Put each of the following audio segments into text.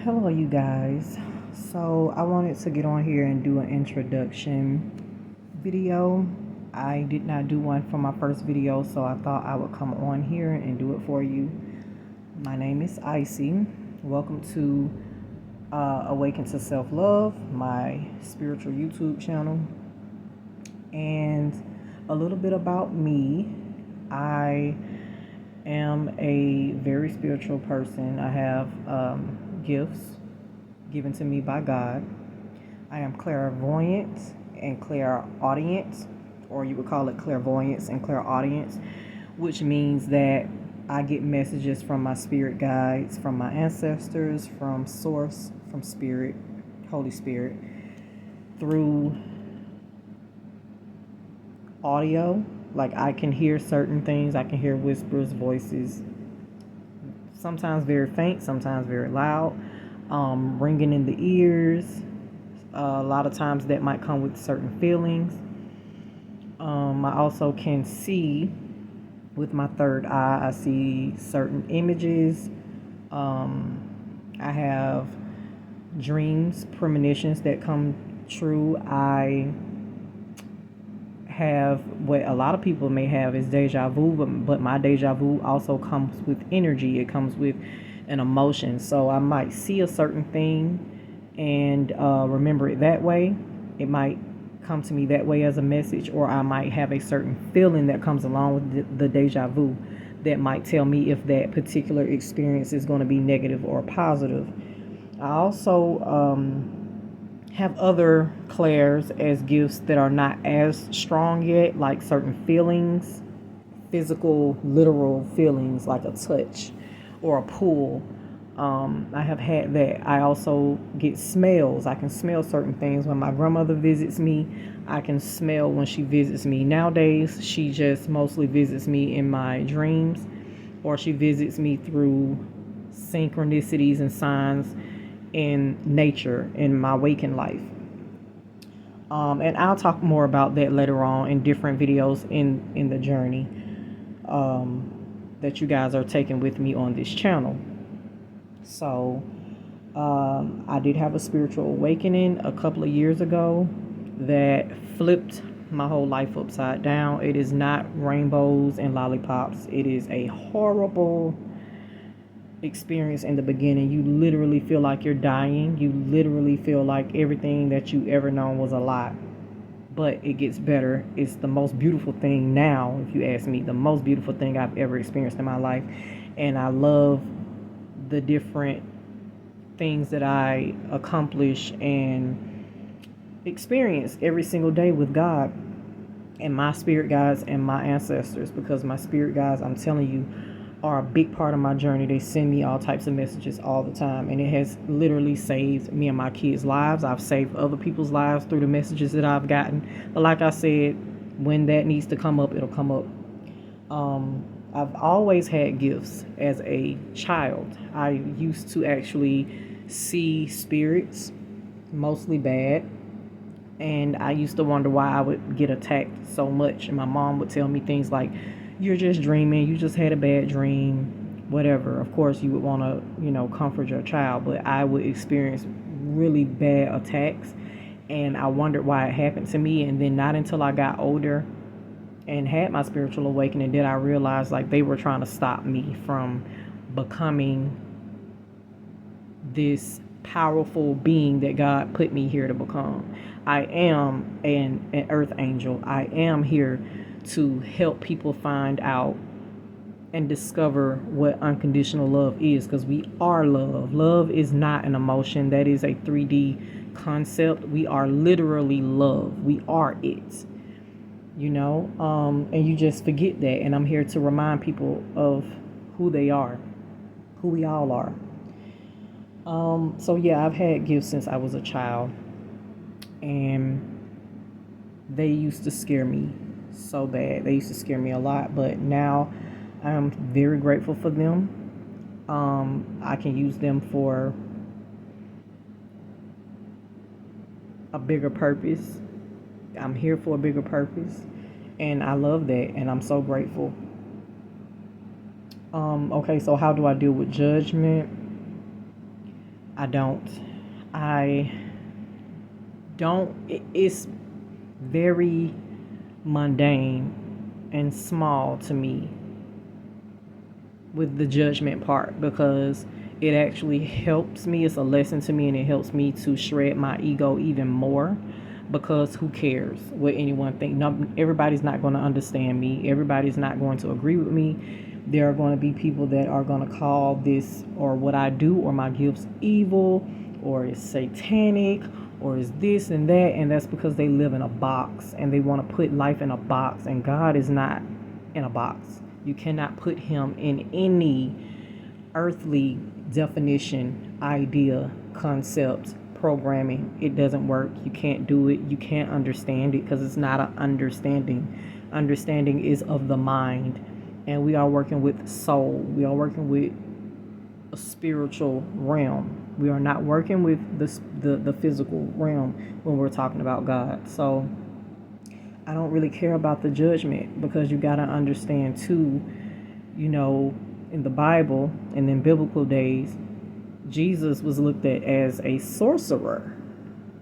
Hello, you guys. So, I wanted to get on here and do an introduction video. I did not do one for my first video, so I thought I would come on here and do it for you. My name is Icy. Welcome to Awaken to Self Love, my spiritual YouTube channel. And a little bit about me. I am a very spiritual person. I have gifts given to me by God. I am clairvoyant and clairaudient, or you would call it clairvoyance and clairaudience, which means that I get messages from my spirit guides, from my ancestors, from Source, from Spirit, Holy Spirit, through audio. Like I can hear certain things, I can hear whispers, voices, sometimes very faint, sometimes very loud, ringing in the ears. A lot of times that might come with certain feelings. I also can see with my third eye. I see certain images. I have dreams, premonitions that come true. I have what a lot of people may have is deja vu, but my deja vu also comes with energy. It comes with an emotion. So I might see a certain thing and remember it that way. It might come to me that way as a message, or I might have a certain feeling that comes along with the deja vu that might tell me if that particular experience is going to be negative or positive. I also have other clairs as gifts that are not as strong yet, like certain feelings, physical, literal feelings like a touch or a pull. I have had that. I also get smells. I can smell certain things. When my grandmother visits me, I can smell when she visits me. Nowadays, she just mostly visits me in my dreams, or she visits me through synchronicities and signs in nature in my waking life. And I'll talk more about that later on in different videos in the journey that you guys are taking with me on this channel. So I did have a spiritual awakening a couple of years ago that flipped my whole life upside down. It is not rainbows and lollipops. It is a horrible experience in the beginning. You literally feel like you're dying. You literally feel like everything that you ever known was a lie. But it gets better. It's the most beautiful thing now, if you ask me, the most beautiful thing I've ever experienced in my life. And I love the different things that I accomplish and experience every single day with God and my spirit guides and my ancestors, because my spirit guides, I'm telling you, are a big part of my journey. They send me all types of messages all the time, and it has literally saved me and my kids' lives. I've saved other people's lives through the messages that I've gotten. But like I said, when that needs to come up, it'll come up. I've always had gifts as a child. I used to actually see spirits, mostly bad, and I used to wonder why I would get attacked so much. And my mom would tell me things like, "You're just dreaming, you just had a bad dream," whatever. Of course, you would want to, comfort your child, but I would experience really bad attacks, and I wondered why it happened to me. And then not until I got older and had my spiritual awakening did I realize like they were trying to stop me from becoming this powerful being that God put me here to become. I am an earth angel. I am here to help people find out and discover what unconditional love is, because we are love. Love is not an emotion. That is a 3D concept. We are literally love. We are it. And you just forget that. And I'm here to remind people of who they are, who we all are. So yeah, I've had gifts since I was a child, and they used to scare me so bad. They used to scare me a lot, but now I'm very grateful for them. I can use them for a bigger purpose. I'm here for a bigger purpose, and I love that, and I'm so grateful. Okay, so how do I deal with judgment? I don't. I don't. It's very mundane and small to me with the judgment part, because it actually helps me. It's a lesson to me, and it helps me to shred my ego even more, because who cares what anyone thinks? No, everybody's not going to understand me. Everybody's not going to agree with me. There are going to be people that are going to call this or what I do or my gifts evil, or it's satanic, or is this and that, and that's because they live in a box and they want to put life in a box, and God is not in a box. You cannot put him in any earthly definition, idea, concept, programming. It doesn't work. You can't do it. You can't understand it, because it's not an understanding. Understanding is of the mind, and we are working with soul. We are working with a spiritual realm. We are not working with the physical realm when we're talking about God. So I don't really care about the judgment, because you got to understand too, in the Bible and in biblical days, Jesus was looked at as a sorcerer.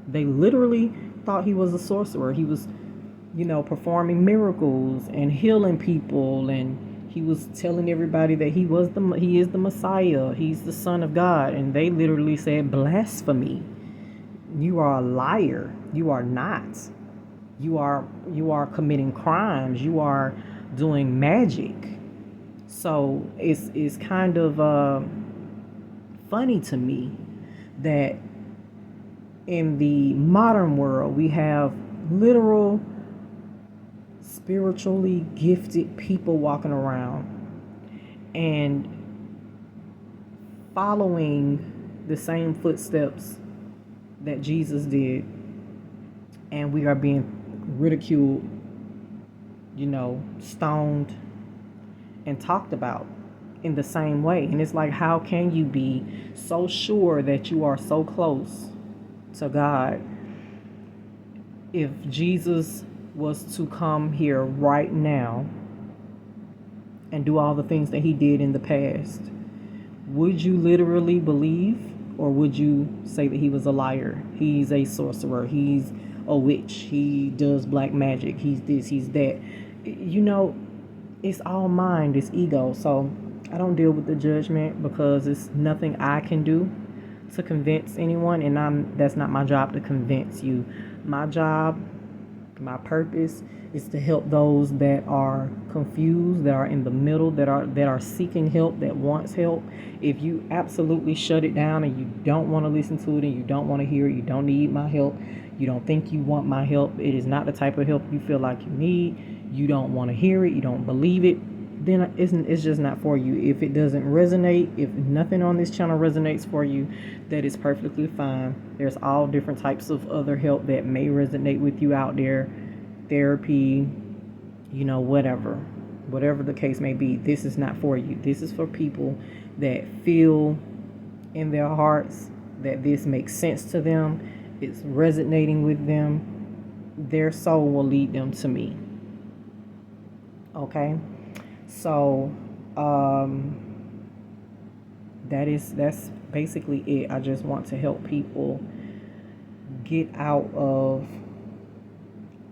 They literally thought he was a sorcerer. He was, performing miracles and healing people, and he was telling everybody that he is the Messiah. He's the Son of God, and they literally said, blasphemy. You are a liar. You are not. You are committing crimes. You are doing magic. So it's kind of funny to me that in the modern world we have literal spiritually gifted people walking around and following the same footsteps that Jesus did, and we are being ridiculed, stoned, and talked about in the same way. And it's like, how can you be so sure that you are so close to God if Jesus was to come here right now and do all the things that he did in the past? Would you literally believe, or would you say that he was a liar? He's a sorcerer. He's a witch. He does black magic. He's this, he's that. It's all mind, it's ego. So I don't deal with the judgment, because it's nothing I can do to convince anyone, and that's not my job to convince you. My job, my purpose is to help those that are confused, that are in the middle, that are seeking help, that wants help. If you absolutely shut it down and you don't want to listen to it and you don't want to hear it, you don't need my help, you don't think you want my help, it is not the type of help you feel like you need, you don't want to hear it, you don't believe it, then it's just not for you. If it doesn't resonate, if nothing on this channel resonates for you, that is perfectly fine. There's all different types of other help that may resonate with you out there. Therapy, whatever the case may be. This is not for you. This is for people that feel in their hearts that this makes sense to them, it's resonating with them. Their soul will lead them to me. Okay? So that's basically it. I just want to help people get out of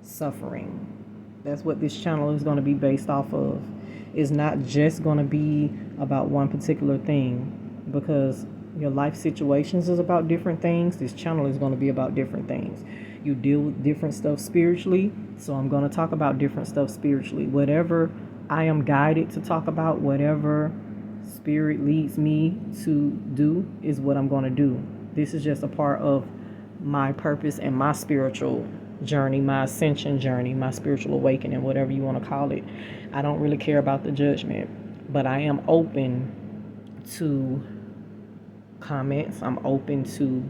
suffering. That's what this channel is going to be based off of. It's not just going to be about one particular thing, because your life situations is about different things. This channel is going to be about different things. You deal with different stuff spiritually, so I'm going to talk about different stuff spiritually. Whatever I am guided to talk about, whatever spirit leads me to do, is what I'm going to do. This is just a part of my purpose and my spiritual journey, my ascension journey, my spiritual awakening, whatever you want to call it. I don't really care about the judgment, but I am open to comments. I'm open to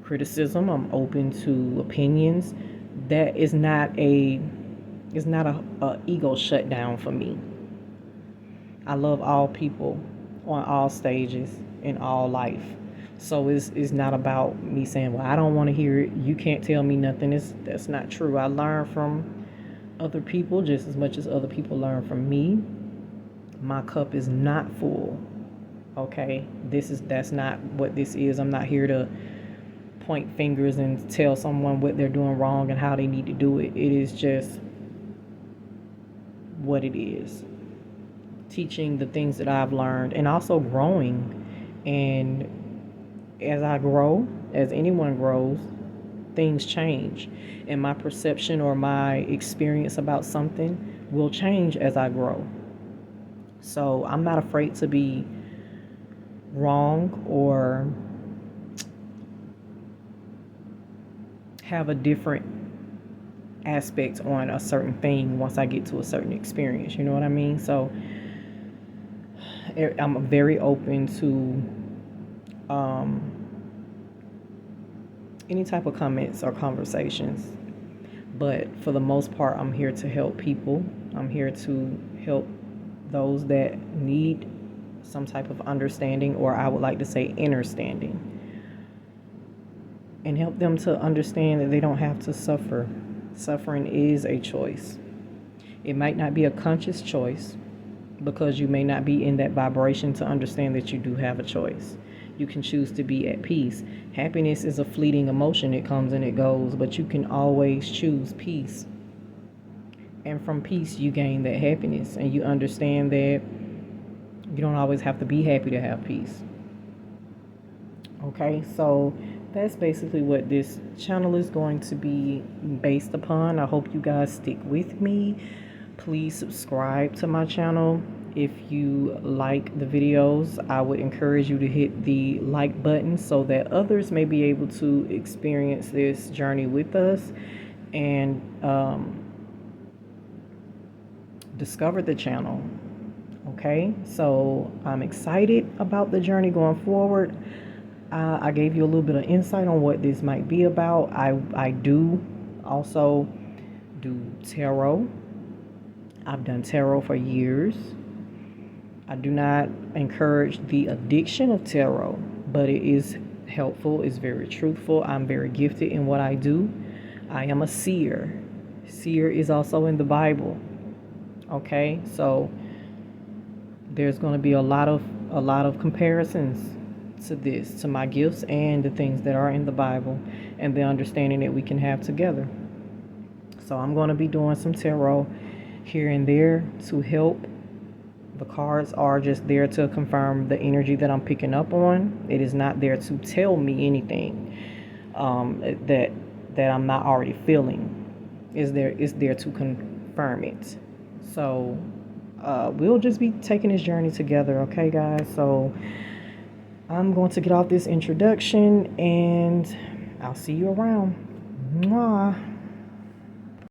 criticism. I'm open to opinions. That is not a ego shutdown for me. I love all people on all stages in all life. So it's not about me saying, well, I don't want to hear it, you can't tell me nothing. That's not true. I learn from other people just as much as other people learn from me. My cup is not full. Okay, that's not what this is. I'm not here to point fingers and tell someone what they're doing wrong and how they need to do it. It is just what it is. Teaching the things that I've learned and also growing. And as I grow, as anyone grows, things change. And my perception or my experience about something will change as I grow. So I'm not afraid to be wrong or have a different aspect on a certain thing once I get to a certain experience. You know what I mean? So I'm very open to any type of comments or conversations. But for the most part, I'm here to help people. I'm here to help those that need some type of understanding, or I would like to say understanding, and help them to understand that they don't have to suffer. Suffering is a choice. It might not be a conscious choice because you may not be in that vibration to understand that you do have a choice. You can choose to be at peace. Happiness is a fleeting emotion. It comes and it goes, but you can always choose peace. And from peace, you gain that happiness, and you understand that you don't always have to be happy to have peace. Okay, so that's basically what this channel is going to be based upon. I hope you guys stick with me. Please subscribe to my channel. If you like the videos, I would encourage you to hit the like button so that others may be able to experience this journey with us and discover the channel. Okay, so I'm excited about the journey going forward. I gave you a little bit of insight on what this might be about. I do also do tarot. I've done tarot for years. I do not encourage the addiction of tarot, but it is helpful. It's very truthful. I'm very gifted in what I do. I am a seer. Seer is also in the Bible. Okay, so there's going to be a lot of comparisons to this, to my gifts and the things that are in the Bible, and the understanding that we can have together. So I'm going to be doing some tarot here and there to help. The cards are just there to confirm the energy that I'm picking up on. It is not there to tell me anything that I'm not already feeling. It's there to confirm it. So we'll just be taking this journey together, okay, guys? So I'm going to get off this introduction, and I'll see you around. Mwah.